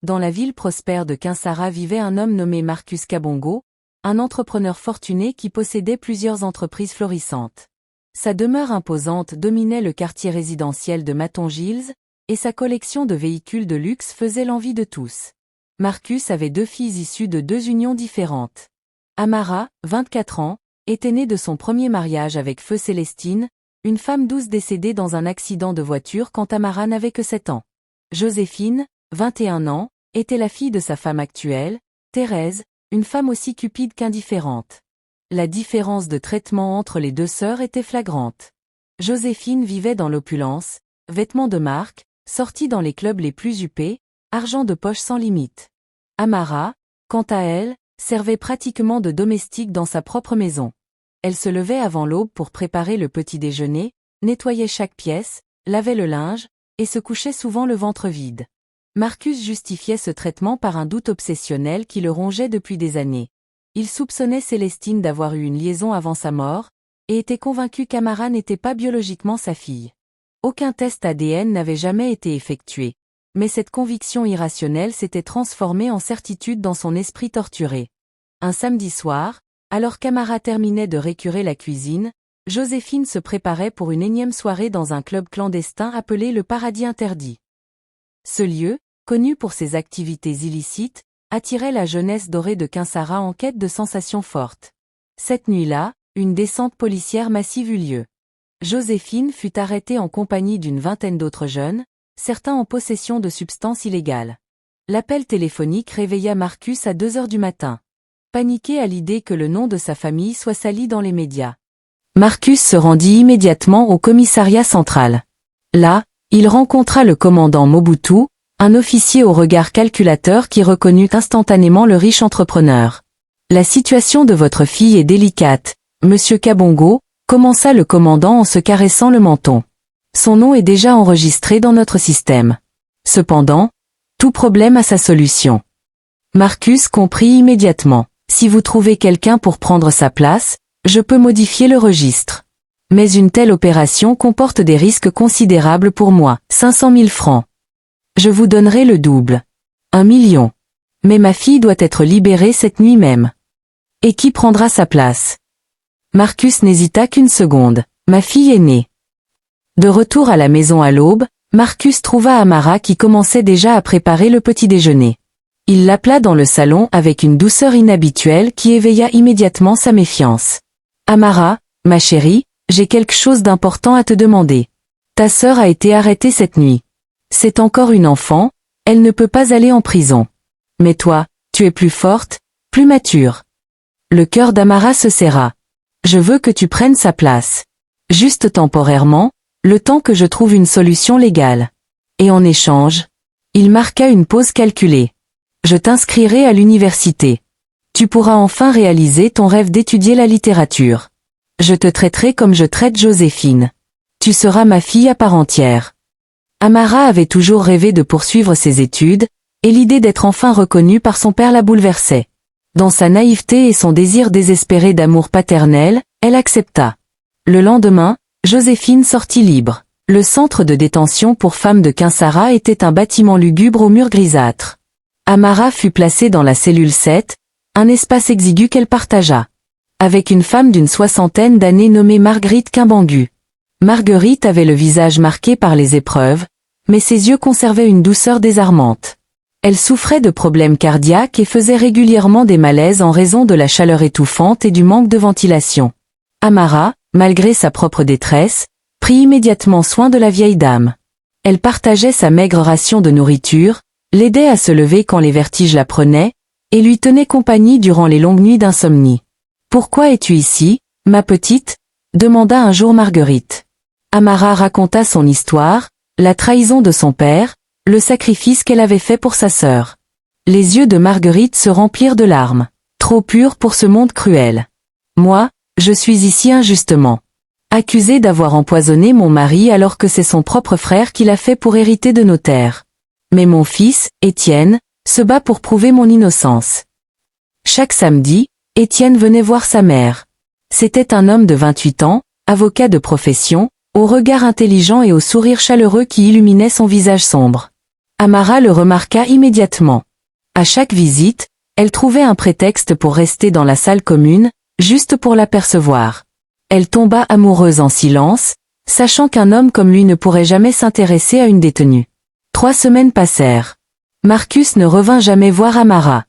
Dans la ville prospère de Kinsara vivait un homme nommé Marcus Kabongo, un entrepreneur fortuné qui possédait plusieurs entreprises florissantes. Sa demeure imposante dominait le quartier résidentiel de Maton-Gilles, et sa collection de véhicules de luxe faisait l'envie de tous. Marcus avait 2 filles issues de 2 unions différentes. Amara, 24 ans, était née de son premier mariage avec Feu Célestine, une femme douce décédée dans un accident de voiture quand Amara n'avait que 7 ans. Joséphine, 21 ans, était la fille de sa femme actuelle, Thérèse, une femme aussi cupide qu'indifférente. La différence de traitement entre les 2 sœurs était flagrante. Joséphine vivait dans l'opulence, vêtements de marque, sortie dans les clubs les plus huppés, argent de poche sans limite. Amara, quant à elle, servait pratiquement de domestique dans sa propre maison. Elle se levait avant l'aube pour préparer le petit déjeuner, nettoyait chaque pièce, lavait le linge, et se couchait souvent le ventre vide. Marcus justifiait ce traitement par un doute obsessionnel qui le rongeait depuis des années. Il soupçonnait Célestine d'avoir eu une liaison avant sa mort, et était convaincu qu'Amara n'était pas biologiquement sa fille. Aucun test ADN n'avait jamais été effectué, mais cette conviction irrationnelle s'était transformée en certitude dans son esprit torturé. Un samedi soir, alors qu'Amara terminait de récurer la cuisine, Joséphine se préparait pour une énième soirée dans un club clandestin appelé le Paradis Interdit. Ce lieu, connu pour ses activités illicites, attirait la jeunesse dorée de Kinsara en quête de sensations fortes. Cette nuit-là, une descente policière massive eut lieu. Joséphine fut arrêtée en compagnie d'une vingtaine d'autres jeunes, certains en possession de substances illégales. L'appel téléphonique réveilla Marcus à 2 heures du matin. Paniqué à l'idée que le nom de sa famille soit sali dans les médias, Marcus se rendit immédiatement au commissariat central. Là, il rencontra le commandant Mobutu, un officier au regard calculateur qui reconnut instantanément le riche entrepreneur. « La situation de votre fille est délicate, monsieur Kabongo », commença le commandant en se caressant le menton. « Son nom est déjà enregistré dans notre système. Cependant, tout problème a sa solution. » Marcus comprit immédiatement. « Si vous trouvez quelqu'un pour prendre sa place, je peux modifier le registre. Mais une telle opération comporte des risques considérables pour moi. 500 000 francs. Je vous donnerai le double. 1 million. Mais ma fille doit être libérée cette nuit même. Et qui prendra sa place ? » Marcus n'hésita qu'une seconde. « Ma fille est née. » De retour à la maison à l'aube, Marcus trouva Amara qui commençait déjà à préparer le petit déjeuner. Il l'appela dans le salon avec une douceur inhabituelle qui éveilla immédiatement sa méfiance. « Amara, ma chérie, j'ai quelque chose d'important à te demander. Ta sœur a été arrêtée cette nuit. C'est encore une enfant, elle ne peut pas aller en prison. Mais toi, tu es plus forte, plus mature. » Le cœur d'Amara se serra. « Je veux que tu prennes sa place. Juste temporairement, le temps que je trouve une solution légale. Et en échange, » il marqua une pause calculée. « Je t'inscrirai à l'université. Tu pourras enfin réaliser ton rêve d'étudier la littérature. Je te traiterai comme je traite Joséphine. Tu seras ma fille à part entière. » Amara avait toujours rêvé de poursuivre ses études, et l'idée d'être enfin reconnue par son père la bouleversait. Dans sa naïveté et son désir désespéré d'amour paternel, elle accepta. Le lendemain, Joséphine sortit libre. Le centre de détention pour femmes de Kinsara était un bâtiment lugubre aux murs grisâtres. Amara fut placée dans la cellule 7, un espace exigu qu'elle partagea avec une femme d'une 60aine d'années nommée Marguerite Kimbangu. Marguerite avait le visage marqué par les épreuves, mais ses yeux conservaient une douceur désarmante. Elle souffrait de problèmes cardiaques et faisait régulièrement des malaises en raison de la chaleur étouffante et du manque de ventilation. Amara, malgré sa propre détresse, prit immédiatement soin de la vieille dame. Elle partageait sa maigre ration de nourriture, l'aidait à se lever quand les vertiges la prenaient, et lui tenait compagnie durant les longues nuits d'insomnie. « Pourquoi es-tu ici, ma petite ?» demanda un jour Marguerite. Amara raconta son histoire, la trahison de son père, le sacrifice qu'elle avait fait pour sa sœur. Les yeux de Marguerite se remplirent de larmes. Trop pures pour ce monde cruel. « Moi, je suis ici injustement. Accusée d'avoir empoisonné mon mari alors que c'est son propre frère qui l'a fait pour hériter de nos terres. Mais mon fils, Étienne, se bat pour prouver mon innocence. » Chaque samedi, Étienne venait voir sa mère. C'était un homme de 28 ans, avocat de profession, au regard intelligent et au sourire chaleureux qui illuminait son visage sombre. Amara le remarqua immédiatement. À chaque visite, elle trouvait un prétexte pour rester dans la salle commune, juste pour l'apercevoir. Elle tomba amoureuse en silence, sachant qu'un homme comme lui ne pourrait jamais s'intéresser à une détenue. 3 semaines passèrent. Marcus ne revint jamais voir Amara.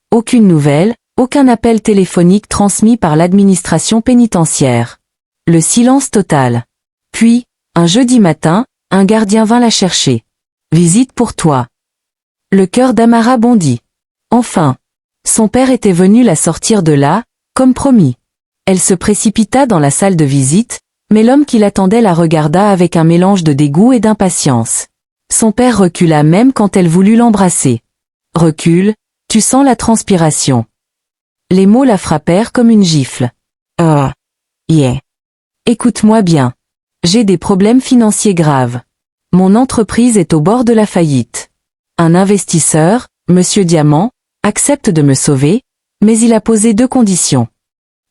Aucune nouvelle, aucun appel téléphonique transmis par l'administration pénitentiaire. Le silence total. Puis, un jeudi matin, un gardien vint la chercher. « Visite pour toi. » Le cœur d'Amara bondit. Enfin. Son père était venu la sortir de là, comme promis. Elle se précipita dans la salle de visite, mais l'homme qui l'attendait la regarda avec un mélange de dégoût et d'impatience. Son père recula même quand elle voulut l'embrasser. « Recule, tu sens la transpiration. » Les mots la frappèrent comme une gifle. « Yeah. Écoute-moi bien. J'ai des problèmes financiers graves. Mon entreprise est au bord de la faillite. Un investisseur, Monsieur Diamant, accepte de me sauver, mais il a posé 2 conditions. »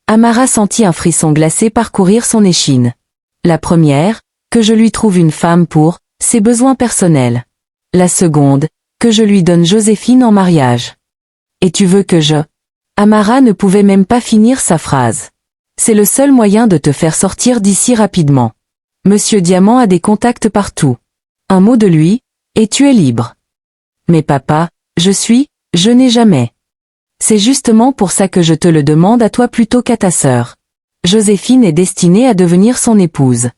Amara sentit un frisson glacé parcourir son échine. La première, que je lui trouve une femme pour ses besoins personnels. La seconde, que je lui donne Joséphine en mariage. Et tu veux que je... Amara ne pouvait même pas finir sa phrase. C'est le seul moyen de te faire sortir d'ici rapidement. Monsieur Diamant a des contacts partout. Un mot de lui, et tu es libre. Mais papa, je n'ai jamais. C'est justement pour ça que je te le demande à toi plutôt qu'à ta sœur. Joséphine est destinée à devenir son épouse.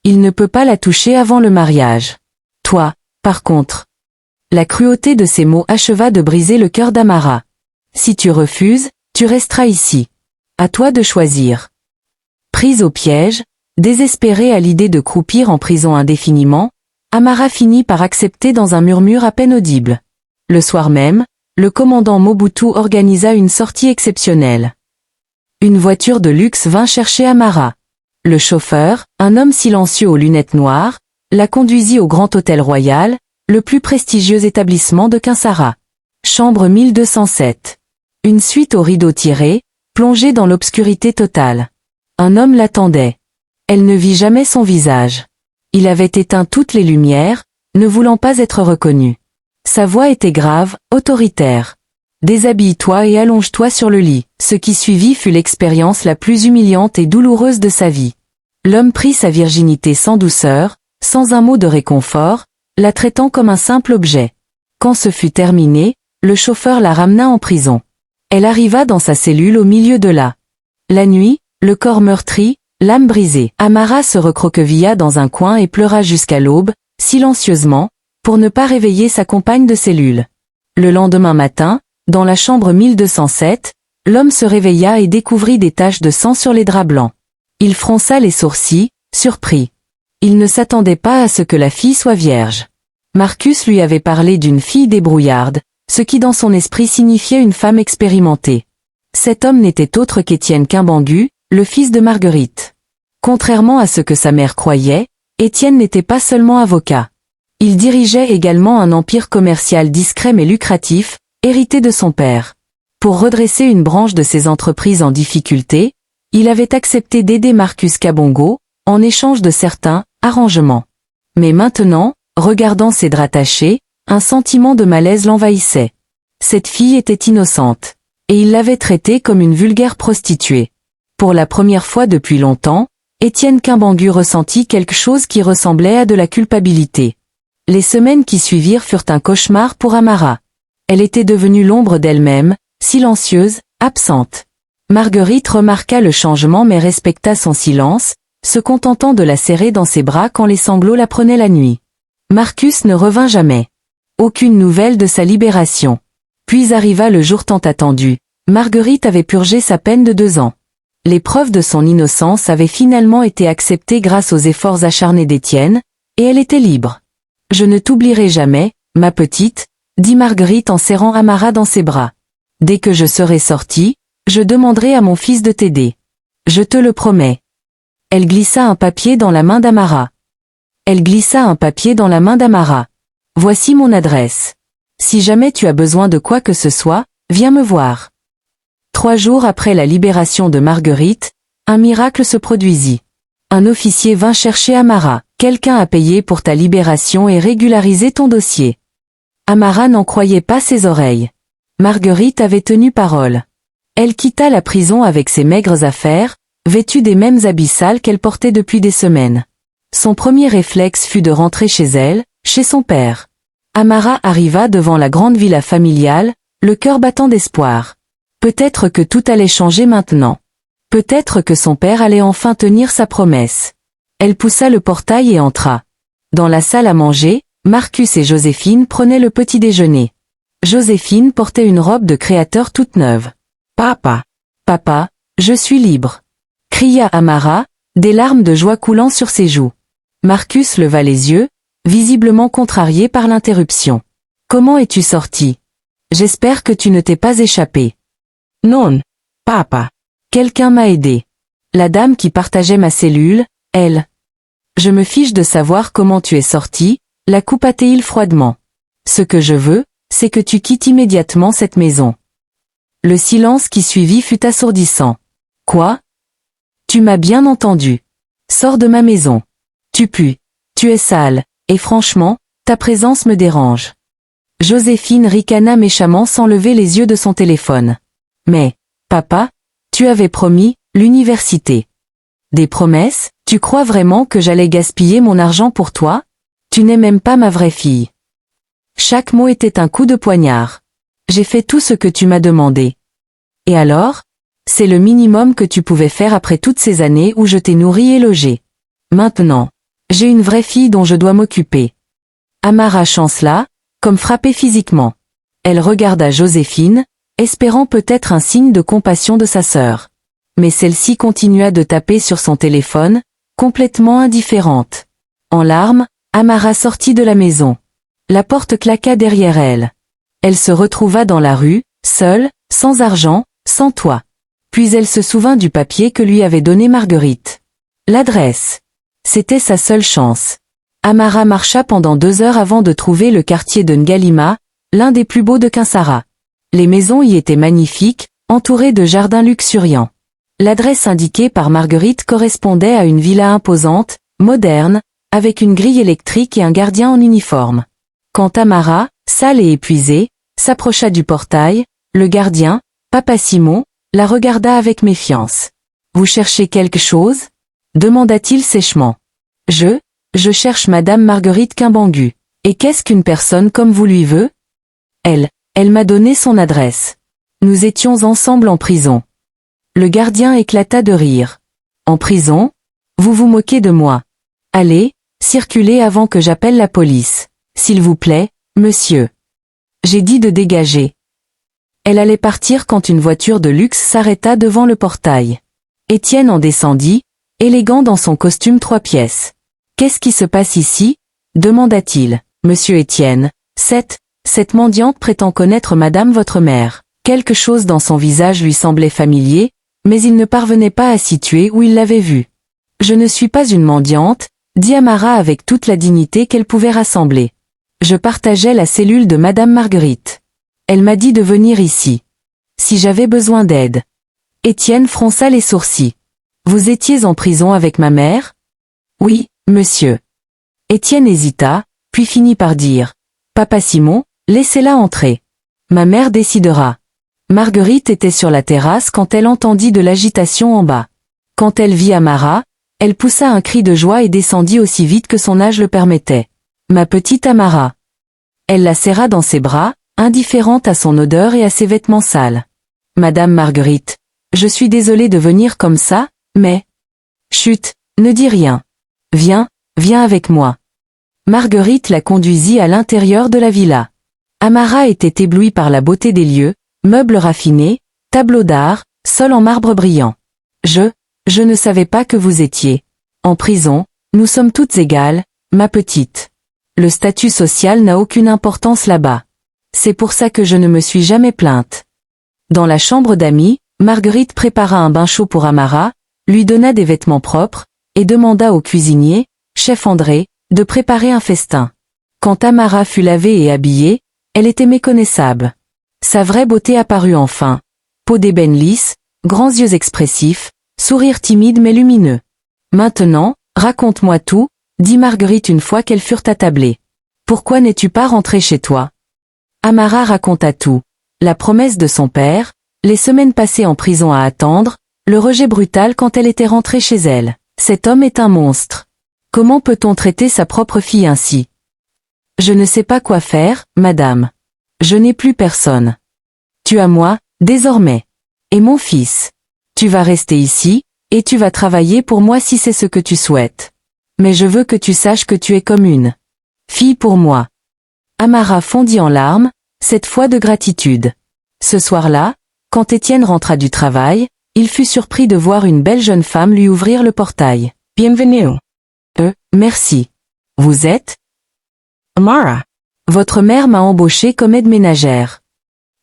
Il ne peut pas la toucher avant le mariage. Toi, par contre. La cruauté de ces mots acheva de briser le cœur d'Amara. Si tu refuses, tu resteras ici. À toi de choisir. Prise au piège, désespérée à l'idée de croupir en prison indéfiniment, Amara finit par accepter dans un murmure à peine audible. Le soir même, le commandant Mobutu organisa une sortie exceptionnelle. Une voiture de luxe vint chercher Amara. Le chauffeur, un homme silencieux aux lunettes noires, la conduisit au Grand Hôtel Royal, le plus prestigieux établissement de Kinsara. Chambre 1207. Une suite aux rideaux tirés, plongée dans l'obscurité totale. Un homme l'attendait. Elle ne vit jamais son visage. Il avait éteint toutes les lumières, ne voulant pas être reconnu. Sa voix était grave, autoritaire. « Déshabille-toi et allonge-toi sur le lit. » Ce qui suivit fut l'expérience la plus humiliante et douloureuse de sa vie. L'homme prit sa virginité sans douceur, sans un mot de réconfort, la traitant comme un simple objet. Quand ce fut terminé, le chauffeur la ramena en prison. Elle arriva dans sa cellule au milieu de la nuit, le corps meurtri, l'âme brisée. Amara se recroquevilla dans un coin et pleura jusqu'à l'aube, silencieusement, pour ne pas réveiller sa compagne de cellule. Le lendemain matin, dans la chambre 1207, l'homme se réveilla et découvrit des taches de sang sur les draps blancs. Il fronça les sourcils, surpris. Il ne s'attendait pas à ce que la fille soit vierge. Marcus lui avait parlé d'une fille débrouillarde, ce qui dans son esprit signifiait une femme expérimentée. Cet homme n'était autre qu'Étienne Kimbangu, le fils de Marguerite. Contrairement à ce que sa mère croyait, Étienne n'était pas seulement avocat. Il dirigeait également un empire commercial discret mais lucratif, hérité de son père. Pour redresser une branche de ses entreprises en difficulté, il avait accepté d'aider Marcus Kabongo, en échange de certains arrangements. Mais maintenant, regardant ses draps tachés, un sentiment de malaise l'envahissait. Cette fille était innocente. Et il l'avait traitée comme une vulgaire prostituée. Pour la première fois depuis longtemps, Étienne Kimbangu ressentit quelque chose qui ressemblait à de la culpabilité. Les semaines qui suivirent furent un cauchemar pour Amara. Elle était devenue l'ombre d'elle-même, silencieuse, absente. Marguerite remarqua le changement mais respecta son silence, se contentant de la serrer dans ses bras quand les sanglots la prenaient la nuit. Marcus ne revint jamais. Aucune nouvelle de sa libération. Puis arriva le jour tant attendu. Marguerite avait purgé sa peine de 2 ans. Les preuves de son innocence avaient finalement été acceptées grâce aux efforts acharnés d'Étienne, et elle était libre. « Je ne t'oublierai jamais, ma petite », dit Marguerite en serrant Amara dans ses bras. « Dès que je serai sortie, je demanderai à mon fils de t'aider. Je te le promets. » Elle glissa un papier dans la main d'Amara. « Voici mon adresse. Si jamais tu as besoin de quoi que ce soit, viens me voir. » 3 jours après la libération de Marguerite, un miracle se produisit. Un officier vint chercher Amara. « Quelqu'un a payé pour ta libération et régularisé ton dossier. Amara n'en croyait pas ses oreilles. Marguerite avait tenu parole. Elle quitta la prison avec ses maigres affaires, vêtue des mêmes habits sales qu'elle portait depuis des semaines. Son premier réflexe fut de rentrer chez elle, chez son père. Amara arriva devant la grande villa familiale, le cœur battant d'espoir. Peut-être que tout allait changer maintenant. Peut-être que son père allait enfin tenir sa promesse. Elle poussa le portail et entra. Dans la salle à manger, Marcus et Joséphine prenaient le petit déjeuner. Joséphine portait une robe de créateur toute neuve. « Papa, papa, je suis libre !» cria Amara, des larmes de joie coulant sur ses joues. Marcus leva les yeux, visiblement contrarié par l'interruption. « Comment es-tu sorti? J'espère que tu ne t'es pas échappé. »« Non, papa. Quelqu'un m'a aidé. La dame qui partageait ma cellule, elle. »« Je me fiche de savoir comment tu es sorti, » la coupa-t-il froidement. « Ce que je veux, c'est que tu quittes immédiatement cette maison. » Le silence qui suivit fut assourdissant. « Quoi? Tu m'as bien entendu. Sors de ma maison. Tu pues. Tu es sale, et franchement, ta présence me dérange. » Joséphine ricana méchamment sans lever les yeux de son téléphone. « Mais, papa, tu avais promis, l'université. » « Des promesses? Tu crois vraiment que j'allais gaspiller mon argent pour toi? Tu n'es même pas ma vraie fille. » Chaque mot était un coup de poignard. « J'ai fait tout ce que tu m'as demandé. » « Et alors? C'est le minimum que tu pouvais faire après toutes ces années où je t'ai nourri et logé. Maintenant, j'ai une vraie fille dont je dois m'occuper. » Amara chancela, comme frappée physiquement. Elle regarda Joséphine, espérant peut-être un signe de compassion de sa sœur. Mais celle-ci continua de taper sur son téléphone, complètement indifférente. En larmes, Amara sortit de la maison. La porte claqua derrière elle. Elle se retrouva dans la rue, seule, sans argent, sans toit. Puis elle se souvint du papier que lui avait donné Marguerite. L'adresse. C'était sa seule chance. Amara marcha pendant 2 heures avant de trouver le quartier de Ngalima, l'un des plus beaux de Kinsara. Les maisons y étaient magnifiques, entourées de jardins luxuriants. L'adresse indiquée par Marguerite correspondait à une villa imposante, moderne, avec une grille électrique et un gardien en uniforme. Quand Amara, sale et épuisée, s'approcha du portail, le gardien, Papa Simon, la regarda avec méfiance. « Vous cherchez quelque chose ?» demanda-t-il sèchement. « Je cherche Madame Marguerite Kimbangu. Et qu'est-ce qu'une personne comme vous lui veut ?»« Elle m'a donné son adresse. Nous étions ensemble en prison. » Le gardien éclata de rire. « En prison? Vous vous moquez de moi. Allez, circulez avant que j'appelle la police. S'il vous plaît, monsieur. » J'ai dit de dégager. Elle allait partir quand une voiture de luxe s'arrêta devant le portail. Étienne en descendit, élégant dans son costume 3 pièces. « Qu'est-ce qui se passe ici ?» demanda-t-il. « Monsieur Étienne, cette mendiante prétend connaître madame votre mère. » Quelque chose dans son visage lui semblait familier, mais il ne parvenait pas à situer où il l'avait vue. « Je ne suis pas une mendiante, » dit Amara avec toute la dignité qu'elle pouvait rassembler. « Je partageais la cellule de madame Marguerite. Elle m'a dit de venir ici. Si j'avais besoin d'aide. » Étienne fronça les sourcils. « Vous étiez en prison avec ma mère ? » « Oui, monsieur. » Étienne hésita, puis finit par dire « Papa Simon, laissez-la entrer. Ma mère décidera. » Marguerite était sur la terrasse quand elle entendit de l'agitation en bas. Quand elle vit Amara, elle poussa un cri de joie et descendit aussi vite que son âge le permettait. « Ma petite Amara !» Elle la serra dans ses bras, indifférente à son odeur et à ses vêtements sales. « Madame Marguerite, je suis désolée de venir comme ça, mais... » « Chut, ne dis rien. Viens avec moi. » Marguerite la conduisit à l'intérieur de la villa. Amara était éblouie par la beauté des lieux, meubles raffinés, tableaux d'art, sol en marbre brillant. « Je ne savais pas que vous étiez. En prison, nous sommes toutes égales, ma petite. Le statut social n'a aucune importance là-bas. C'est pour ça que je ne me suis jamais plainte. » Dans la chambre d'amis, Marguerite prépara un bain chaud pour Amara, lui donna des vêtements propres, et demanda au cuisinier, chef André, de préparer un festin. Quand Amara fut lavée et habillée, elle était méconnaissable. Sa vraie beauté apparut enfin. Peau d'ébène lisse, grands yeux expressifs, sourire timide mais lumineux. « Maintenant, raconte-moi tout, » dit Marguerite une fois qu'elles furent attablées. « Pourquoi n'es-tu pas rentrée chez toi ? Amara raconta tout. La promesse de son père, les semaines passées en prison à attendre, le rejet brutal quand elle était rentrée chez elle. Cet homme est un monstre. Comment peut-on traiter sa propre fille ainsi? Je ne sais pas quoi faire, madame. Je n'ai plus personne. Tu as moi, désormais. Et mon fils. Tu vas rester ici, et tu vas travailler pour moi si c'est ce que tu souhaites. Mais je veux que tu saches que tu es comme une fille pour moi. Amara fondit en larmes, cette fois de gratitude. Ce soir-là, quand Étienne rentra du travail, il fut surpris de voir une belle jeune femme lui ouvrir le portail. Bienvenue. Merci. Vous êtes? Amara. Votre mère m'a embauchée comme aide ménagère.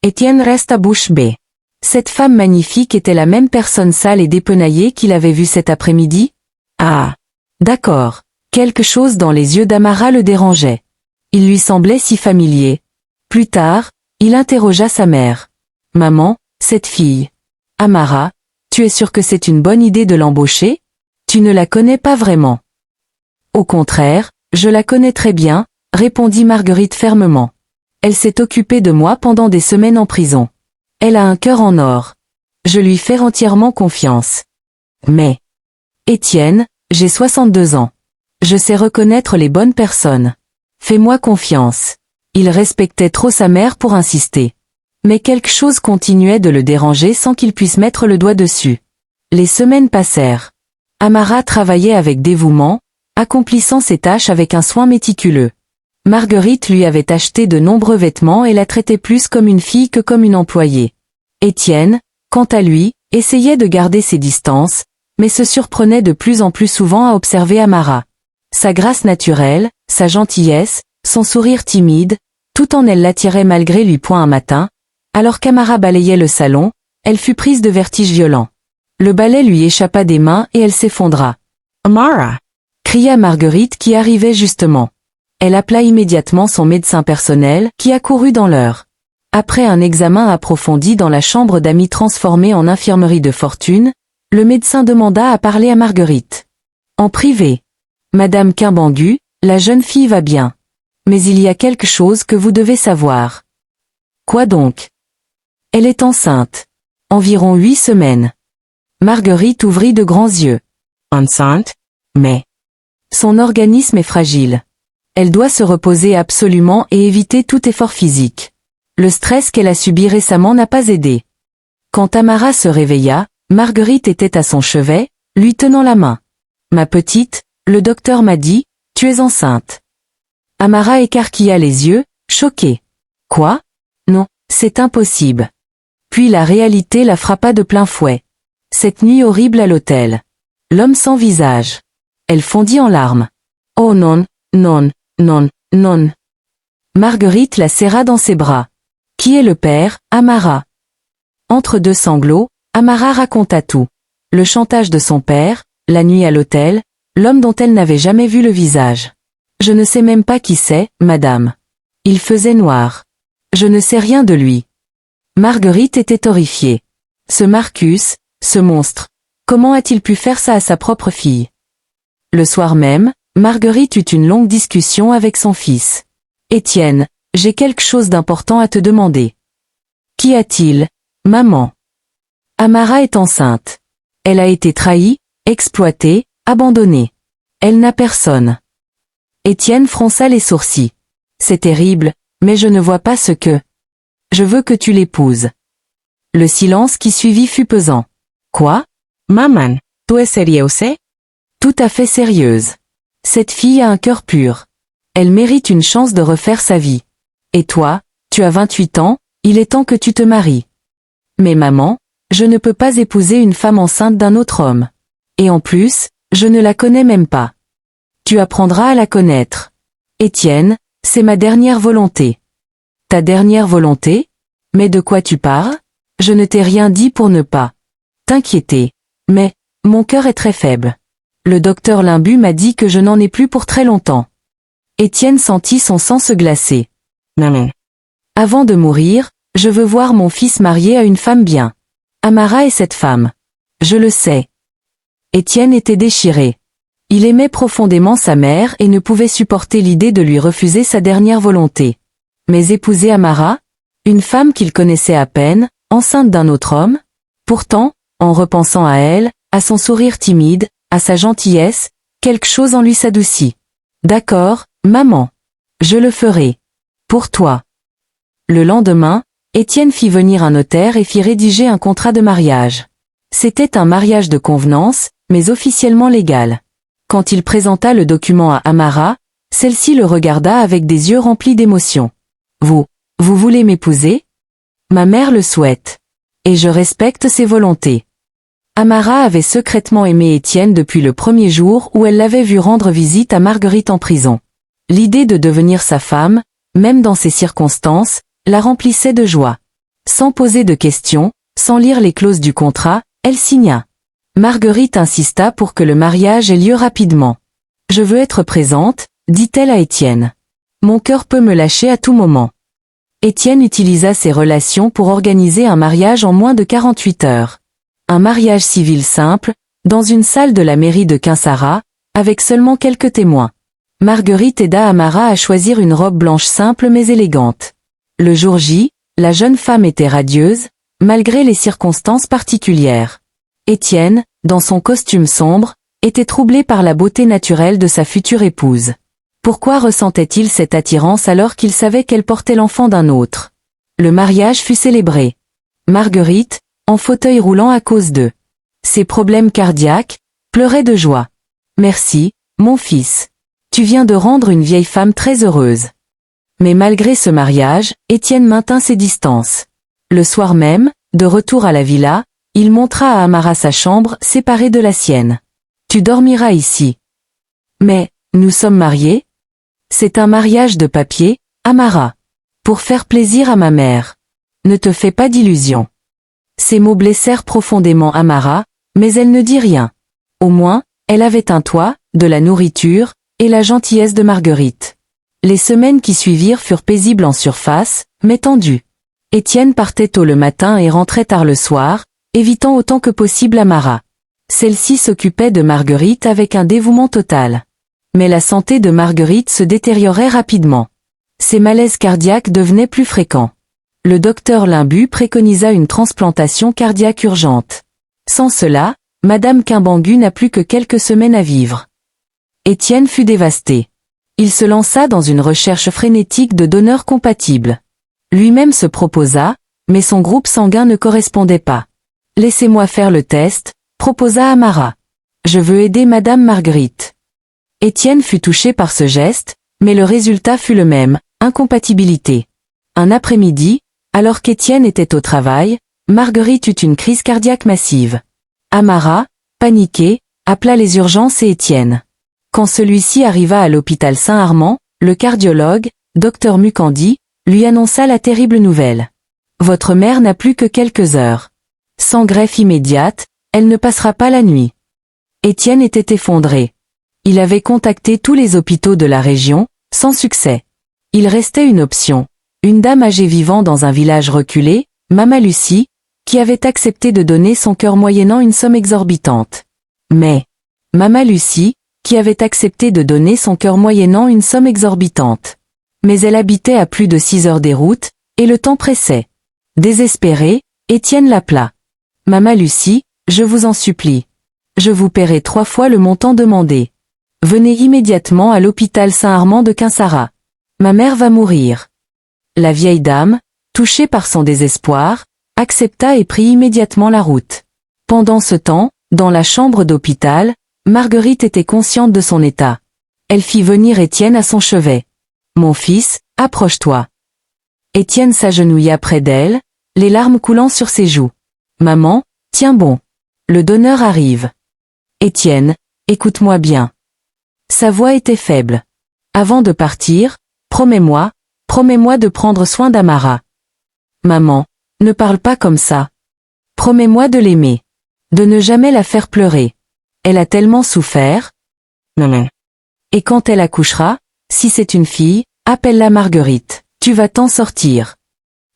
Étienne reste à bouche bée. Cette femme magnifique était la même personne sale et dépenaillée qu'il avait vue cet après-midi? Ah. D'accord. Quelque chose dans les yeux d'Amara le dérangeait. Il lui semblait si familier. Plus tard, il interrogea sa mère. Maman, cette fille. Amara, tu es sûre que c'est une bonne idée de l'embaucher? Tu ne la connais pas vraiment. Au contraire, je la connais très bien, répondit Marguerite fermement. Elle s'est occupée de moi pendant des semaines en prison. Elle a un cœur en or. Je lui fais entièrement confiance. Mais, Étienne, j'ai 62 ans. Je sais reconnaître les bonnes personnes. Fais-moi confiance. Il respectait trop sa mère pour insister. Mais quelque chose continuait de le déranger sans qu'il puisse mettre le doigt dessus. Les semaines passèrent. Amara travaillait avec dévouement, accomplissant ses tâches avec un soin méticuleux. Marguerite lui avait acheté de nombreux vêtements et la traitait plus comme une fille que comme une employée. Étienne, quant à lui, essayait de garder ses distances, mais se surprenait de plus en plus souvent à observer Amara. Sa grâce naturelle, sa gentillesse, son sourire timide, tout en elle l'attirait malgré lui. Un matin, alors qu'Amara balayait le salon, elle fut prise de vertige violent. Le balai lui échappa des mains et elle s'effondra. « Amara !» cria Marguerite qui arrivait justement. Elle appela immédiatement son médecin personnel, qui accourut dans l'heure. Après un examen approfondi dans la chambre d'amis transformée en infirmerie de fortune, le médecin demanda à parler à Marguerite. En privé. Madame Quimbangu, la jeune fille va bien. Mais il y a quelque chose que vous devez savoir. Quoi donc? Elle est enceinte. Environ 8 semaines. Marguerite ouvrit de grands yeux. Enceinte? Mais son organisme est fragile. Elle doit se reposer absolument et éviter tout effort physique. Le stress qu'elle a subi récemment n'a pas aidé. Quand Amara se réveilla, Marguerite était à son chevet, lui tenant la main. Ma petite, le docteur m'a dit, tu es enceinte. Amara écarquilla les yeux, choquée. Quoi? Non, c'est impossible. Puis la réalité la frappa de plein fouet. Cette nuit horrible à l'hôtel. L'homme sans visage. Elle fondit en larmes. Oh non, non, non, non. Marguerite la serra dans ses bras. Qui est le père, Amara? Entre deux sanglots, Amara raconta tout. Le chantage de son père, la nuit à l'hôtel, l'homme dont elle n'avait jamais vu le visage. Je ne sais même pas qui c'est, madame. Il faisait noir. Je ne sais rien de lui. Marguerite était horrifiée. Ce Marcus, ce monstre, comment a-t-il pu faire ça à sa propre fille? Le soir même, Marguerite eut une longue discussion avec son fils. Étienne, j'ai quelque chose d'important à te demander. Qu'y a-t-il, maman? Amara est enceinte. Elle a été trahie, exploitée, abandonnée. Elle n'a personne. Étienne fronça les sourcils. C'est terrible, mais je ne vois pas ce que... Je veux que tu l'épouses. Le silence qui suivit fut pesant. Quoi? Maman, tu es sérieuse? Tout à fait sérieuse. Cette fille a un cœur pur. Elle mérite une chance de refaire sa vie. Et toi, tu as 28 ans, il est temps que tu te maries. Mais maman, je ne peux pas épouser une femme enceinte d'un autre homme. Et en plus, je ne la connais même pas. Tu apprendras à la connaître. Étienne, c'est ma dernière volonté. Ta dernière volonté? Mais de quoi tu parles? Je ne t'ai rien dit pour ne pas t'inquiéter. Mais, mon cœur est très faible. Le docteur Limbu m'a dit que je n'en ai plus pour très longtemps. Étienne sentit son sang se glacer. Non. Avant de mourir, je veux voir mon fils marié à une femme bien. Amara est cette femme. Je le sais. Étienne était déchiré. Il aimait profondément sa mère et ne pouvait supporter l'idée de lui refuser sa dernière volonté. Mais épouser Amara? Une femme qu'il connaissait à peine, enceinte d'un autre homme? Pourtant, en repensant à elle, à son sourire timide, à sa gentillesse, quelque chose en lui s'adoucit. D'accord, maman. Je le ferai. Pour toi. Le lendemain, Étienne fit venir un notaire et fit rédiger un contrat de mariage. C'était un mariage de convenance, mais officiellement légal. Quand il présenta le document à Amara, celle-ci le regarda avec des yeux remplis d'émotion. Vous voulez m'épouser? Ma mère le souhaite. Et je respecte ses volontés. Amara avait secrètement aimé Étienne depuis le premier jour où elle l'avait vu rendre visite à Marguerite en prison. L'idée de devenir sa femme, même dans ces circonstances, la remplissait de joie. Sans poser de questions, sans lire les clauses du contrat, elle signa. Marguerite insista pour que le mariage ait lieu rapidement. « Je veux être présente », dit-elle à Étienne. « Mon cœur peut me lâcher à tout moment. » Étienne utilisa ses relations pour organiser un mariage en moins de 48 heures. Un mariage civil simple, dans une salle de la mairie de Quinsara, avec seulement quelques témoins. Marguerite aida Amara à choisir une robe blanche simple mais élégante. Le jour J, la jeune femme était radieuse, malgré les circonstances particulières. Étienne, dans son costume sombre, était troublé par la beauté naturelle de sa future épouse. Pourquoi ressentait-il cette attirance alors qu'il savait qu'elle portait l'enfant d'un autre? Le mariage fut célébré. Marguerite, en fauteuil roulant à cause de ses problèmes cardiaques, pleurait de joie. « Merci, mon fils. Tu viens de rendre une vieille femme très heureuse. » Mais malgré ce mariage, Étienne maintint ses distances. Le soir même, de retour à la villa, il montra à Amara sa chambre séparée de la sienne. « Tu dormiras ici. »« Mais, nous sommes mariés ?»« C'est un mariage de papier, Amara. Pour faire plaisir à ma mère. Ne te fais pas d'illusions. » Ces mots blessèrent profondément Amara, mais elle ne dit rien. Au moins, elle avait un toit, de la nourriture, et la gentillesse de Marguerite. Les semaines qui suivirent furent paisibles en surface, mais tendues. Étienne partait tôt le matin et rentrait tard le soir, évitant autant que possible Amara. Celle-ci s'occupait de Marguerite avec un dévouement total. Mais la santé de Marguerite se détériorait rapidement. Ses malaises cardiaques devenaient plus fréquents. Le docteur Limbu préconisa une transplantation cardiaque urgente. Sans cela, Madame Quimbangu n'a plus que quelques semaines à vivre. Étienne fut dévasté. Il se lança dans une recherche frénétique de donneurs compatibles. Lui-même se proposa, mais son groupe sanguin ne correspondait pas. « Laissez-moi faire le test », proposa Amara. « Je veux aider Madame Marguerite. » Étienne fut touché par ce geste, mais le résultat fut le même, incompatibilité. Un après-midi, alors qu'Étienne était au travail, Marguerite eut une crise cardiaque massive. Amara, paniquée, appela les urgences et Étienne. Quand celui-ci arriva à l'hôpital Saint-Armand, le cardiologue, Dr Mukandi, lui annonça la terrible nouvelle. « Votre mère n'a plus que quelques heures. Sans greffe immédiate, elle ne passera pas la nuit. » Étienne était effondré. Il avait contacté tous les hôpitaux de la région, sans succès. Il restait une option. Une dame âgée vivant dans un village reculé, Mama Lucie, qui avait accepté de donner son cœur moyennant une somme exorbitante. Mais, Mama Lucie, qui avait accepté de donner son cœur moyennant une somme exorbitante. Mais elle habitait à plus de 6 heures des routes, et le temps pressait. Désespéré, Étienne l'appela. « Mama Lucie, je vous en supplie. Je vous paierai 3 fois le montant demandé. Venez immédiatement à l'hôpital Saint-Armand de Quinsara. Ma mère va mourir. » La vieille dame, touchée par son désespoir, accepta et prit immédiatement la route. Pendant ce temps, dans la chambre d'hôpital, Marguerite était consciente de son état. Elle fit venir Étienne à son chevet. « Mon fils, approche-toi. » Étienne s'agenouilla près d'elle, les larmes coulant sur ses joues. « Maman, tiens bon. Le donneur arrive. »« Étienne, écoute-moi bien. » Sa voix était faible. « Avant de partir, promets-moi de prendre soin d'Amara. »« Maman, ne parle pas comme ça. Promets-moi de l'aimer. De ne jamais la faire pleurer. Elle a tellement souffert. » Non. Et quand elle accouchera, si c'est une fille, appelle-la Marguerite. Tu vas t'en sortir.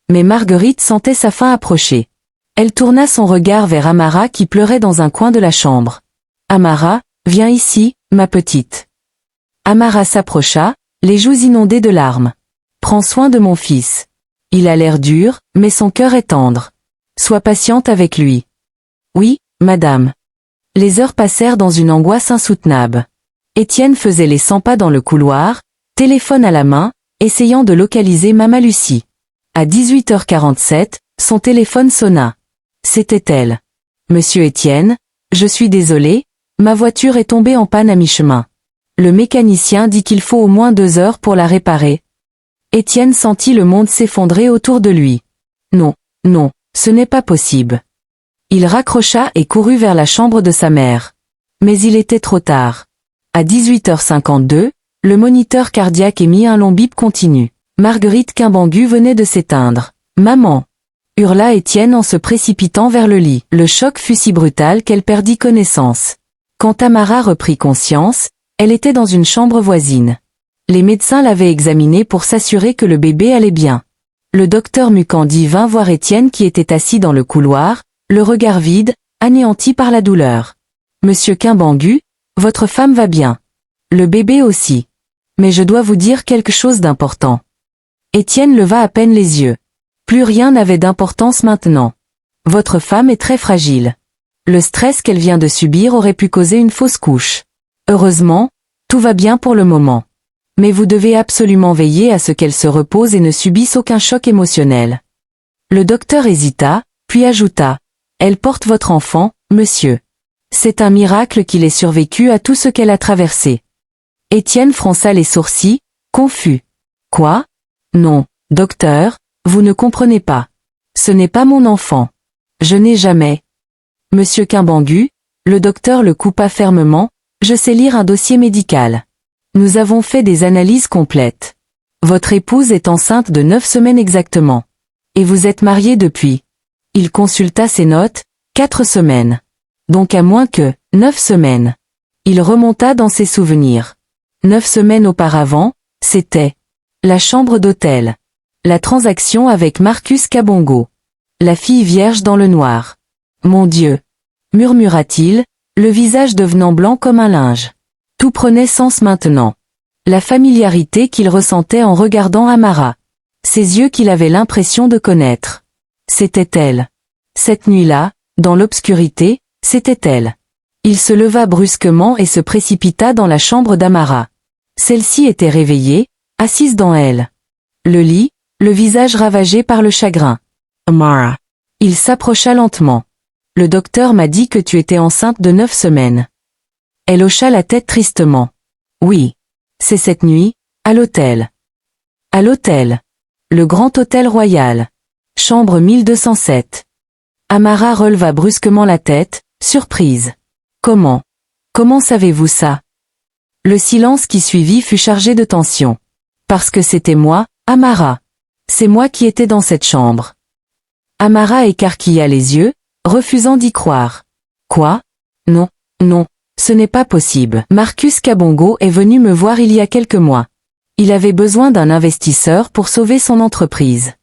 Mais Marguerite sentait sa fin approcher. Elle tourna son regard vers Amara qui pleurait dans un coin de la chambre. « Amara, viens ici, ma petite. » Amara s'approcha, les joues inondées de larmes. « Prends soin de mon fils. Il a l'air dur, mais son cœur est tendre. Sois patiente avec lui. Oui, madame. Les heures passèrent dans une angoisse insoutenable. Étienne faisait les 100 pas dans le couloir, téléphone à la main, essayant de localiser Mama Lucie. À 18h47, son téléphone sonna. C'était elle. Monsieur Étienne, je suis désolé, ma voiture est tombée en panne à mi-chemin. Le mécanicien dit qu'il faut au moins 2 heures pour la réparer. Étienne sentit le monde s'effondrer autour de lui. Non, non, ce n'est pas possible. Il raccrocha et courut vers la chambre de sa mère. Mais il était trop tard. À 18h52, le moniteur cardiaque émit un long bip continu. Marguerite Quimbangu venait de s'éteindre. « Maman !» hurla Étienne en se précipitant vers le lit. Le choc fut si brutal qu'elle perdit connaissance. Quand Tamara reprit conscience, elle était dans une chambre voisine. Les médecins l'avaient examinée pour s'assurer que le bébé allait bien. Le docteur Mucandi vint voir Étienne qui était assis dans le couloir, le regard vide, anéanti par la douleur. « Monsieur Quimbangu, votre femme va bien. Le bébé aussi. Mais je dois vous dire quelque chose d'important. » Étienne leva à peine les yeux. Plus rien n'avait d'importance maintenant. Votre femme est très fragile. Le stress qu'elle vient de subir aurait pu causer une fausse couche. Heureusement, tout va bien pour le moment. Mais vous devez absolument veiller à ce qu'elle se repose et ne subisse aucun choc émotionnel. Le docteur hésita, puis ajouta. Elle porte votre enfant, monsieur. C'est un miracle qu'il ait survécu à tout ce qu'elle a traversé. Étienne fronça les sourcils, confus. Quoi? Non, docteur, vous ne comprenez pas. Ce n'est pas mon enfant. Je n'ai jamais. Monsieur Quimbangu, le docteur le coupa fermement, je sais lire un dossier médical. Nous avons fait des analyses complètes. Votre épouse est enceinte de 9 semaines exactement. Et vous êtes mariés depuis. Il consulta ses notes, 4 semaines. Donc à moins que 9 semaines. Il remonta dans ses souvenirs. 9 semaines auparavant, c'était la chambre d'hôtel. La transaction avec Marcus Kabongo. La fille vierge dans le noir. Mon Dieu, murmura-t-il, le visage devenant blanc comme un linge. Tout prenait sens maintenant. La familiarité qu'il ressentait en regardant Amara. Ses yeux qu'il avait l'impression de connaître. C'était elle. Cette nuit-là, dans l'obscurité, c'était elle. Il se leva brusquement et se précipita dans la chambre d'Amara. Celle-ci était réveillée, assise dans elle. Le lit, le visage ravagé par le chagrin. Amara. Il s'approcha lentement. Le docteur m'a dit que tu étais enceinte de 9 semaines. Elle hocha la tête tristement. Oui. C'est cette nuit, à l'hôtel. À l'hôtel. Le grand hôtel royal. Chambre 1207. Amara releva brusquement la tête, surprise. Comment? Comment savez-vous ça? Le silence qui suivit fut chargé de tension. Parce que c'était moi, Amara. C'est moi qui étais dans cette chambre. Amara écarquilla les yeux, refusant d'y croire. Quoi? Non, non, ce n'est pas possible. Marcus Kabongo est venu me voir il y a quelques mois. Il avait besoin d'un investisseur pour sauver son entreprise.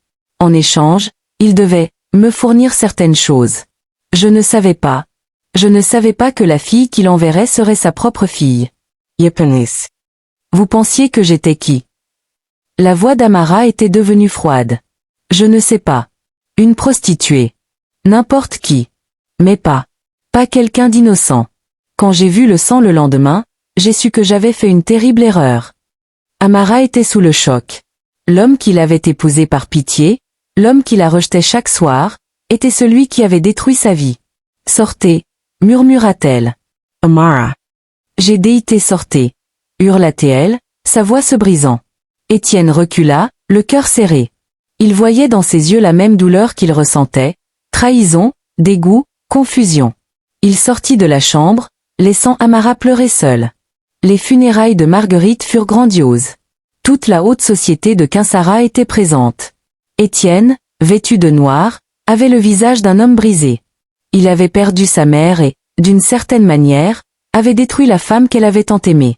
En échange, il devait me fournir certaines choses. Je ne savais pas. Je ne savais pas que la fille qu'il enverrait serait sa propre fille. Yepenis. Vous pensiez que j'étais qui? La voix d'Amara était devenue froide. Je ne sais pas. Une prostituée. N'importe qui. Mais pas quelqu'un d'innocent. Quand j'ai vu le sang le lendemain, j'ai su que j'avais fait une terrible erreur. Amara était sous le choc. L'homme qui l'avait épousée par pitié, l'homme qui la rejetait chaque soir, était celui qui avait détruit sa vie. Sortez, murmura-t-elle. Amara. J'ai déité sortez, hurla-t-elle, sa voix se brisant. Étienne recula, le cœur serré. Il voyait dans ses yeux la même douleur qu'il ressentait, trahison, dégoût, confusion. Il sortit de la chambre, laissant Amara pleurer seule. Les funérailles de Marguerite furent grandioses. Toute la haute société de Quinsara était présente. Étienne, vêtu de noir, avait le visage d'un homme brisé. Il avait perdu sa mère et, d'une certaine manière, avait détruit la femme qu'elle avait tant aimée.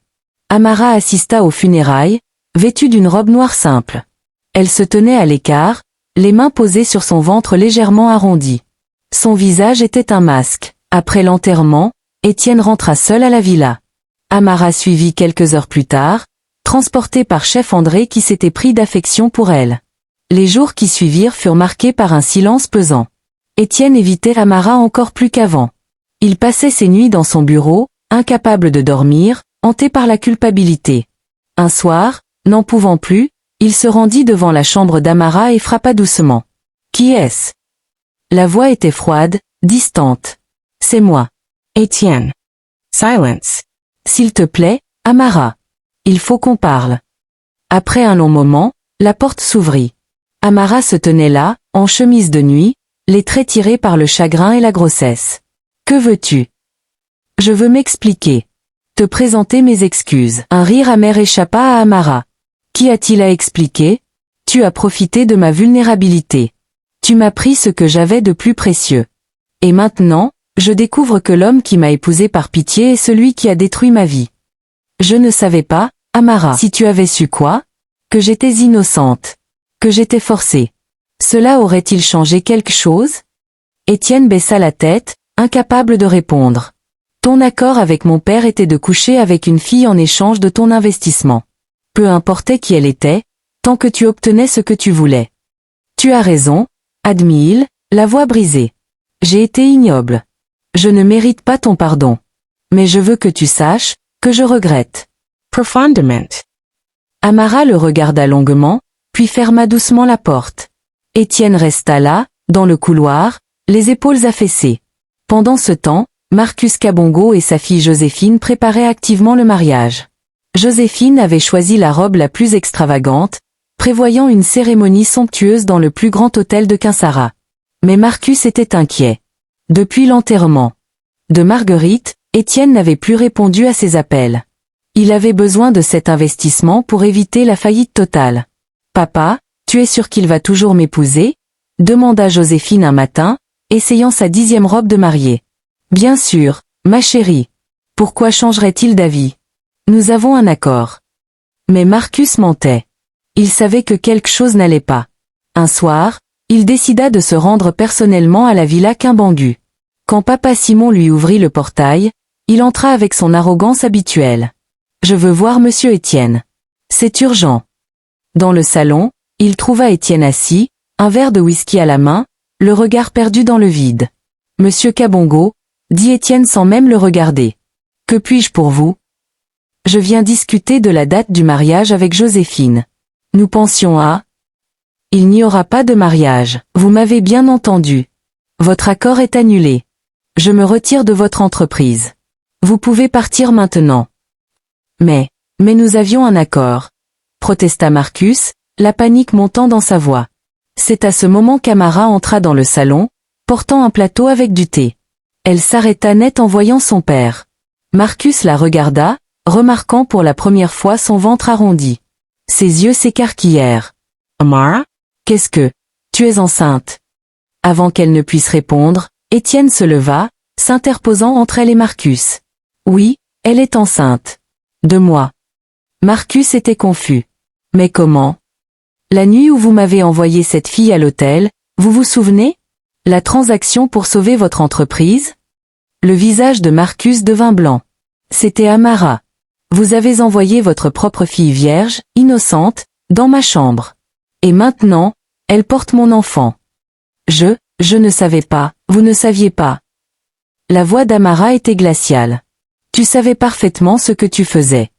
Amara assista aux funérailles, vêtue d'une robe noire simple. Elle se tenait à l'écart, les mains posées sur son ventre légèrement arrondi. Son visage était un masque. Après l'enterrement, Étienne rentra seul à la villa. Amara suivit quelques heures plus tard, transportée par chef André qui s'était pris d'affection pour elle. Les jours qui suivirent furent marqués par un silence pesant. Étienne évitait Amara encore plus qu'avant. Il passait ses nuits dans son bureau, incapable de dormir, hanté par la culpabilité. Un soir, n'en pouvant plus, il se rendit devant la chambre d'Amara et frappa doucement. « Qui est-ce » La voix était froide, distante. « C'est moi. Étienne. » « Silence. »« S'il te plaît, Amara. Il faut qu'on parle. » Après un long moment, la porte s'ouvrit. Amara se tenait là, en chemise de nuit, les traits tirés par le chagrin et la grossesse. « Que veux-tu ?»« Je veux m'expliquer. Te présenter mes excuses. » Un rire amer échappa à Amara. « Qu'y a-t-il à expliquer ? Tu as profité de ma vulnérabilité. Tu m'as pris ce que j'avais de plus précieux. Et maintenant, je découvre que l'homme qui m'a épousée par pitié est celui qui a détruit ma vie. Je ne savais pas, Amara. Si tu avais su quoi ? Que j'étais innocente. Que j'étais forcée. Cela aurait-il changé quelque chose ? Étienne baissa la tête, incapable de répondre. Ton accord avec mon père était de coucher avec une fille en échange de ton investissement. Peu importait qui elle était, tant que tu obtenais ce que tu voulais. Tu as raison, admit-il, la voix brisée. J'ai été ignoble. Je ne mérite pas ton pardon. Mais je veux que tu saches, que je regrette. Profondément. Amara le regarda longuement, puis ferma doucement la porte. Étienne resta là, dans le couloir, les épaules affaissées. Pendant ce temps, Marcus Kabongo et sa fille Joséphine préparaient activement le mariage. Joséphine avait choisi la robe la plus extravagante, prévoyant une cérémonie somptueuse dans le plus grand hôtel de Kinsara. Mais Marcus était inquiet. Depuis l'enterrement de Marguerite, Étienne n'avait plus répondu à ses appels. Il avait besoin de cet investissement pour éviter la faillite totale. « Papa, tu es sûr qu'il va toujours m'épouser ?» demanda Joséphine un matin, essayant sa 10e robe de mariée. « Bien sûr, ma chérie. Pourquoi changerait-il d'avis ? Nous avons un accord. » Mais Marcus mentait. Il savait que quelque chose n'allait pas. Un soir, il décida de se rendre personnellement à la villa Kimbangu. Quand papa Simon lui ouvrit le portail, il entra avec son arrogance habituelle. « Je veux voir monsieur Étienne. C'est urgent. » Dans le salon, il trouva Étienne assis, un verre de whisky à la main, le regard perdu dans le vide. « Monsieur Kabongo, » dit Étienne sans même le regarder. « Que puis-je pour vous ? » « Je viens discuter de la date du mariage avec Joséphine. Nous pensions à... » « Il n'y aura pas de mariage, vous m'avez bien entendu. Votre accord est annulé. Je me retire de votre entreprise. Vous pouvez partir maintenant. »« Mais nous avions un accord. » protesta Marcus, la panique montant dans sa voix. C'est à ce moment qu'Amara entra dans le salon, portant un plateau avec du thé. Elle s'arrêta net en voyant son père. Marcus la regarda, remarquant pour la première fois son ventre arrondi. Ses yeux s'écarquillèrent. « Amara ? Qu'est-ce que... Tu es enceinte ?» Avant qu'elle ne puisse répondre, Étienne se leva, s'interposant entre elle et Marcus. « Oui, elle est enceinte. De moi. » Marcus était confus. « Mais comment ? La nuit où vous m'avez envoyé cette fille à l'hôtel, vous vous souvenez ? La transaction pour sauver votre entreprise ? » Le visage de Marcus devint blanc. C'était Amara. Vous avez envoyé votre propre fille vierge, innocente, dans ma chambre. Et maintenant, elle porte mon enfant. Je ne savais pas, vous ne saviez pas. La voix d'Amara était glaciale. Tu savais parfaitement ce que tu faisais.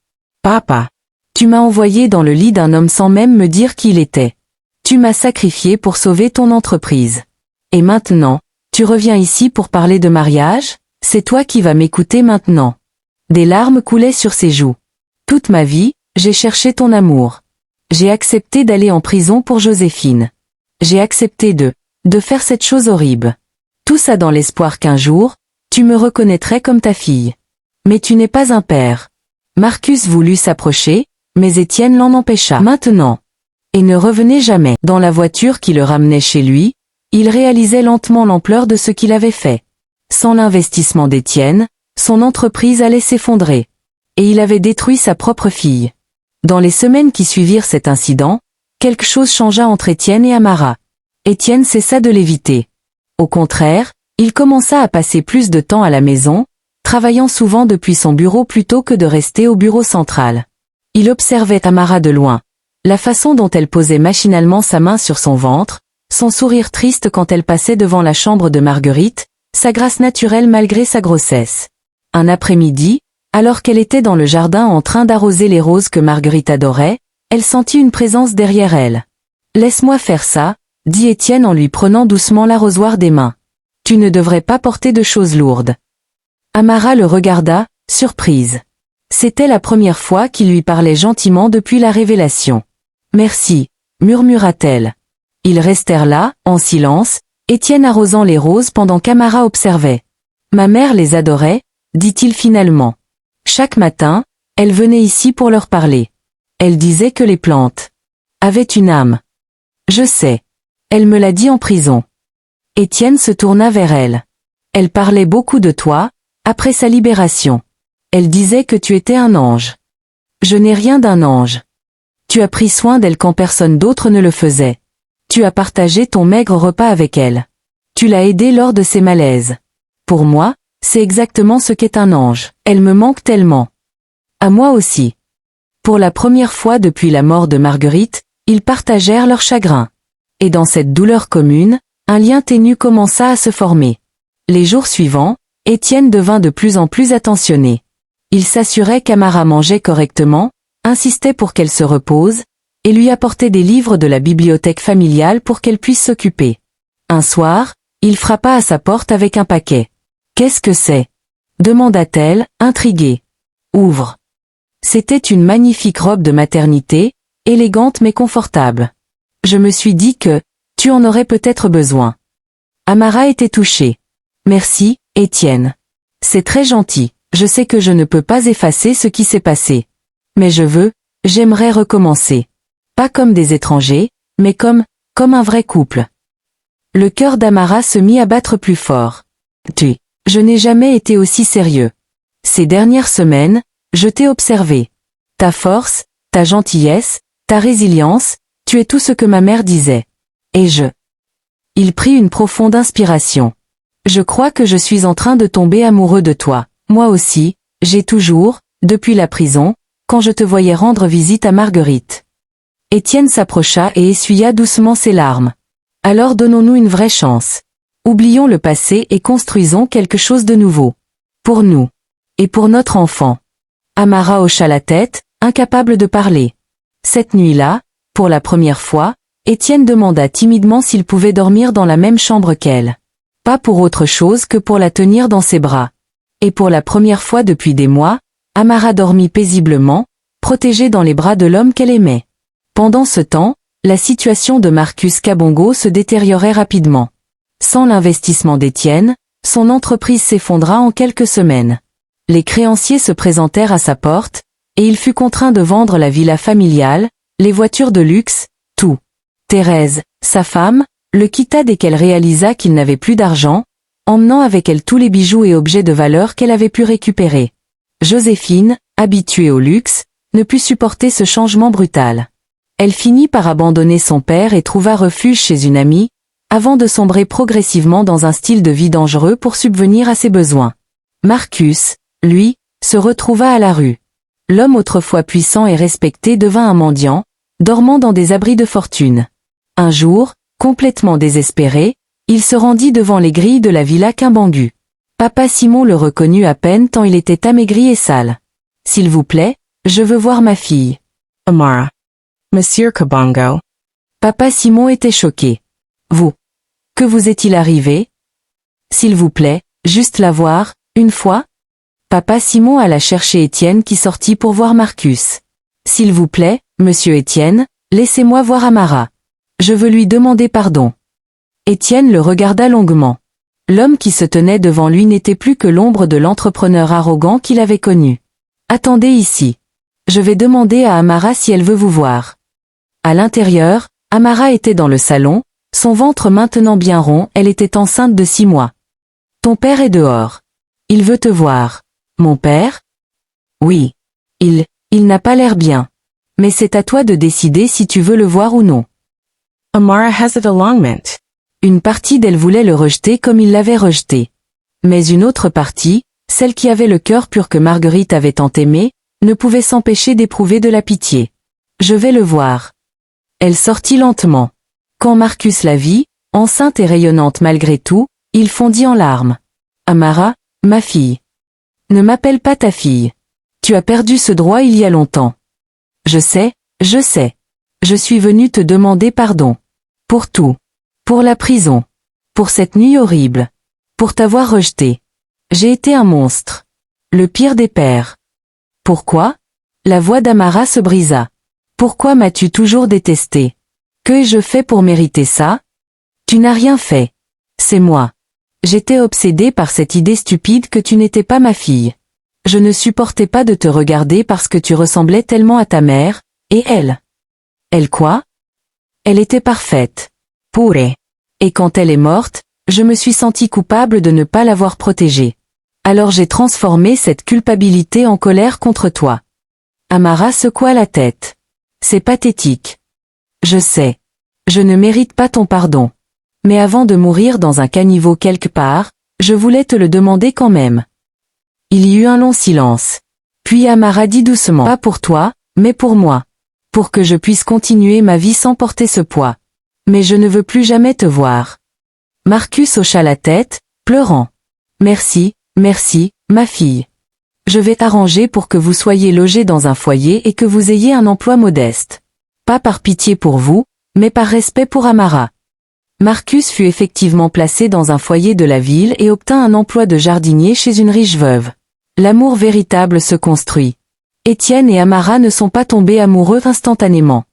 Papa. Tu m'as envoyé dans le lit d'un homme sans même me dire qui il était. Tu m'as sacrifié pour sauver ton entreprise. Et maintenant, tu reviens ici pour parler de mariage ? C'est toi qui vas m'écouter maintenant. Des larmes coulaient sur ses joues. Toute ma vie, j'ai cherché ton amour. J'ai accepté d'aller en prison pour Joséphine. J'ai accepté de faire cette chose horrible. Tout ça dans l'espoir qu'un jour, tu me reconnaîtrais comme ta fille. Mais tu n'es pas un père. Marcus voulut s'approcher, mais Étienne l'en empêcha. Maintenant. Et ne revenez jamais. Dans la voiture qui le ramenait chez lui, il réalisait lentement l'ampleur de ce qu'il avait fait. Sans l'investissement d'Étienne, son entreprise allait s'effondrer. Et il avait détruit sa propre fille. Dans les semaines qui suivirent cet incident, quelque chose changea entre Étienne et Amara. Étienne cessa de l'éviter. Au contraire, il commença à passer plus de temps à la maison, travaillant souvent depuis son bureau plutôt que de rester au bureau central. Il observait Amara de loin. La façon dont elle posait machinalement sa main sur son ventre, son sourire triste quand elle passait devant la chambre de Marguerite, sa grâce naturelle malgré sa grossesse. Un après-midi, alors qu'elle était dans le jardin en train d'arroser les roses que Marguerite adorait, elle sentit une présence derrière elle. « Laisse-moi faire ça », dit Étienne en lui prenant doucement l'arrosoir des mains. « Tu ne devrais pas porter de choses lourdes. » Amara le regarda, surprise. C'était la première fois qu'il lui parlait gentiment depuis la révélation. « Merci », murmura-t-elle. Ils restèrent là, en silence, Étienne arrosant les roses pendant qu'Amara observait. « Ma mère les adorait », dit-il finalement. Chaque matin, elle venait ici pour leur parler. Elle disait que les plantes avaient une âme. Je sais. Elle me l'a dit en prison. Étienne se tourna vers elle. Elle parlait beaucoup de toi, après sa libération. Elle disait que tu étais un ange. Je n'ai rien d'un ange. Tu as pris soin d'elle quand personne d'autre ne le faisait. Tu as partagé ton maigre repas avec elle. Tu l'as aidée lors de ses malaises. Pour moi, c'est exactement ce qu'est un ange. Elle me manque tellement. À moi aussi. Pour la première fois depuis la mort de Marguerite, ils partagèrent leur chagrin. Et dans cette douleur commune, un lien ténu commença à se former. Les jours suivants, Étienne devint de plus en plus attentionné. Il s'assurait qu'Amara mangeait correctement, insistait pour qu'elle se repose, et lui apportait des livres de la bibliothèque familiale pour qu'elle puisse s'occuper. Un soir, il frappa à sa porte avec un paquet. « Qu'est-ce que c'est » demanda-t-elle, intriguée. « Ouvre. » C'était une magnifique robe de maternité, élégante mais confortable. Je me suis dit que, tu en aurais peut-être besoin. Amara était touchée. Merci, Étienne. C'est très gentil, je sais que je ne peux pas effacer ce qui s'est passé. Mais j'aimerais recommencer. Pas comme des étrangers, mais comme un vrai couple. Le cœur d'Amara se mit à battre plus fort. Je n'ai jamais été aussi sérieux. Ces dernières semaines, je t'ai observé. Ta force, ta gentillesse, ta résilience, tu es tout ce que ma mère disait. Et Il prit une profonde inspiration. Je crois que je suis en train de tomber amoureux de toi. Moi aussi, j'ai toujours, depuis la prison, quand je te voyais rendre visite à Marguerite. Étienne s'approcha et essuya doucement ses larmes. Alors donnons-nous une vraie chance. Oublions le passé et construisons quelque chose de nouveau. Pour nous. Et pour notre enfant. Amara hocha la tête, incapable de parler. Cette nuit-là, pour la première fois, Étienne demanda timidement s'il pouvait dormir dans la même chambre qu'elle. Pas pour autre chose que pour la tenir dans ses bras. Et pour la première fois depuis des mois, Amara dormit paisiblement, protégée dans les bras de l'homme qu'elle aimait. Pendant ce temps, la situation de Marcus Kabongo se détériorait rapidement. Sans l'investissement d'Étienne, son entreprise s'effondra en quelques semaines. Les créanciers se présentèrent à sa porte, et il fut contraint de vendre la villa familiale, les voitures de luxe, tout. Thérèse, sa femme, le quitta dès qu'elle réalisa qu'il n'avait plus d'argent, emmenant avec elle tous les bijoux et objets de valeur qu'elle avait pu récupérer. Joséphine, habituée au luxe, ne put supporter ce changement brutal. Elle finit par abandonner son père et trouva refuge chez une amie, avant de sombrer progressivement dans un style de vie dangereux pour subvenir à ses besoins. Marcus, lui, se retrouva à la rue. L'homme autrefois puissant et respecté devint un mendiant, dormant dans des abris de fortune. Un jour, complètement désespéré, il se rendit devant les grilles de la villa Kimbangu. Papa Simon le reconnut à peine tant il était amaigri et sale. « S'il vous plaît, je veux voir ma fille. »« Amara. »« Monsieur Kabongo. » Papa Simon était choqué. « Vous. Que vous est-il arrivé ? S'il vous plaît, juste la voir, une fois ?» Papa Simon alla chercher Étienne qui sortit pour voir Marcus. « S'il vous plaît, monsieur Étienne, laissez-moi voir Amara. Je veux lui demander pardon. » Étienne le regarda longuement. L'homme qui se tenait devant lui n'était plus que l'ombre de l'entrepreneur arrogant qu'il avait connu. « Attendez ici. Je vais demander à Amara si elle veut vous voir. » À l'intérieur, Amara était dans le salon, son ventre maintenant bien rond, elle était enceinte de 6 mois. « Ton père est dehors. Il veut te voir. »« Mon père ? » ?»« Oui. Il n'a pas l'air bien. Mais c'est à toi de décider si tu veux le voir ou non. » Amara has a longment. Une partie d'elle voulait le rejeter comme il l'avait rejeté. Mais une autre partie, celle qui avait le cœur pur que Marguerite avait tant aimé, ne pouvait s'empêcher d'éprouver de la pitié. Je vais le voir. Elle sortit lentement. Quand Marcus la vit, enceinte et rayonnante malgré tout, il fondit en larmes. Amara, ma fille. Ne m'appelle pas ta fille. Tu as perdu ce droit il y a longtemps. Je sais, je sais. Je suis venu te demander pardon. Pour tout. Pour la prison. Pour cette nuit horrible. Pour t'avoir rejeté. J'ai été un monstre. Le pire des pères. Pourquoi? La voix d'Amara se brisa. Pourquoi m'as-tu toujours détesté? Que ai-je fait pour mériter ça? Tu n'as rien fait. C'est moi. J'étais obsédée par cette idée stupide que tu n'étais pas ma fille. Je ne supportais pas de te regarder parce que tu ressemblais tellement à ta mère, et elle. Elle quoi? Elle était parfaite. Pure. Et quand elle est morte, je me suis sentie coupable de ne pas l'avoir protégée. Alors j'ai transformé cette culpabilité en colère contre toi. Amara secoua la tête. C'est pathétique. Je sais. Je ne mérite pas ton pardon. Mais avant de mourir dans un caniveau quelque part, je voulais te le demander quand même. Il y eut un long silence. Puis Amara dit doucement, pas pour toi, mais pour moi. Pour que je puisse continuer ma vie sans porter ce poids. Mais je ne veux plus jamais te voir. Marcus hocha la tête, pleurant. Merci, merci, ma fille. Je vais t'arranger pour que vous soyez logés dans un foyer et que vous ayez un emploi modeste. Pas par pitié pour vous, mais par respect pour Amara. Marcus fut effectivement placé dans un foyer de la ville et obtint un emploi de jardinier chez une riche veuve. L'amour véritable se construit. Étienne et Amara ne sont pas tombés amoureux instantanément.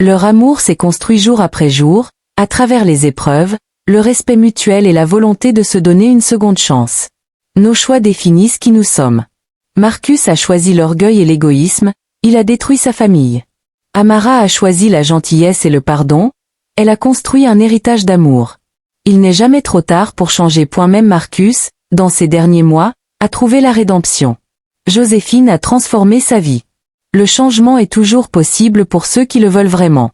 Leur amour s'est construit jour après jour, à travers les épreuves, le respect mutuel et la volonté de se donner une seconde chance. Nos choix définissent qui nous sommes. Marcus a choisi l'orgueil et l'égoïsme, il a détruit sa famille. Amara a choisi la gentillesse et le pardon, elle a construit un héritage d'amour. Il n'est jamais trop tard pour changer. Même Marcus, dans ces derniers mois, a trouvé la rédemption. Joséphine a transformé sa vie. Le changement est toujours possible pour ceux qui le veulent vraiment.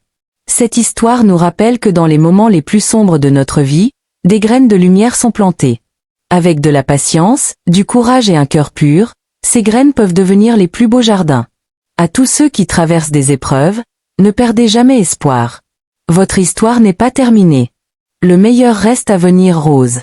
Cette histoire nous rappelle que dans les moments les plus sombres de notre vie, des graines de lumière sont plantées. Avec de la patience, du courage et un cœur pur, ces graines peuvent devenir les plus beaux jardins. À tous ceux qui traversent des épreuves, ne perdez jamais espoir. Votre histoire n'est pas terminée. Le meilleur reste à venir, Rose.